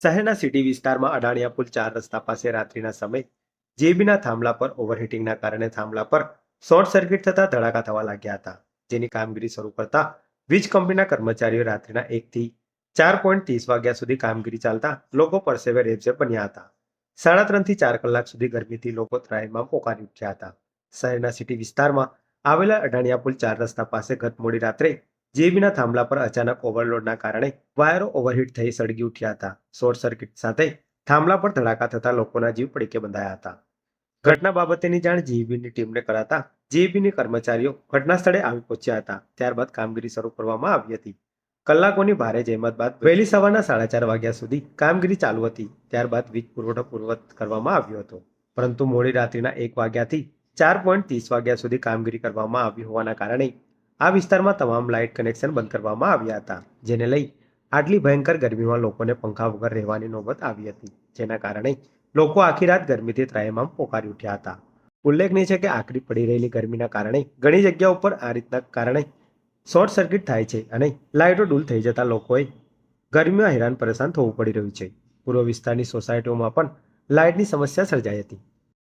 શહેરના સિટી વિસ્તારમાં અડાણિયા પુલ 4 રસ્તા પાસે રાત્રિના સમયે જેબીના થાંભલા પર ઓવરહીટિંગના કારણે થાંભલા પર શોર્ટ સર્કિટ થતા ધડાકા થવા લાગ્યા હતા, જેની કામગીરી શરૂ કરતા વીજ કંપનીના કર્મચારીઓ રાત્રિના 1 થી 4:30 વાગ્યા સુધી કામગીરી ચાલતા લોકો પરસેવે રેબઝેબ બન્યા હતા. 3.5 થી 4 કલાક સુધી ગરમીથી લોકો ત્રાહિમામ પોકારી ઉઠ્યા હતા. શહેરના સિટી વિસ્તારમાં આવેલા અડાણિયા પુલ 4 રસ્તા પાસે ગત મોડી રાત્રે જેબીના થાંભલા પર અચાનક ઓવરલોડના કારણે વાયરો ઓવરહીટ થઈ સળગી ઉઠ્યા હતા. શોર્ટ સર્કિટ સાથે થાંભલા પર ધડાકા થતા લોકોના જીવ પડીકે બંધાયા હતા. ઘટના બાબતેની જાણ જીઈબીની ટીમને કરાતા જીઈબીની કર્મચારીઓ ઘટના સ્થળે આવી પહોંચ્યા હતા. ત્યારબાદ કામગીરી શરૂ કરવામાં આવી હતી. કલાકોની ભારે જહેમત બાદ વહેલી સવારના 4:30 વાગ્યા સુધી કામગીરી ચાલુ હતી. ત્યારબાદ વીજ પુરવઠો પૂર્વવત કરવામાં આવ્યો હતો, પરંતુ મોડી રાત્રિના 1 વાગ્યાથી 4:30 વાગ્યા સુધી કામગીરી કરવામાં આવી હોવાના કારણે આ વિસ્તારમાં તમામ લાઇટ કનેક્શન બંધ કરવામાં આવ્યા હતા, જેને લઈ આટલી ભયંકર ગરમીમાં લોકોને પંખા વગર રહેવાની નોબત આવી હતી, જેના કારણે લોકો આખી રાત ગરમીથી ત્રાહિમામ પોકારી ઉઠ્યા હતા. ઉલ્લેખનીય છે કે આકરી પડી રહેલી ગરમીના કારણે ઘણી જગ્યાઓ પર આ રીતના કારણે શોર્ટ સર્કિટ થાય છે અને લાઇટો ડૂલ થઈ જતા લોકોએ ગરમીમાં હેરાન પરેશાન થવું પડી રહ્યું છે. પૂર્વ વિસ્તારની સોસાયટીઓમાં પણ લાઇટની સમસ્યા સર્જાઈ હતી.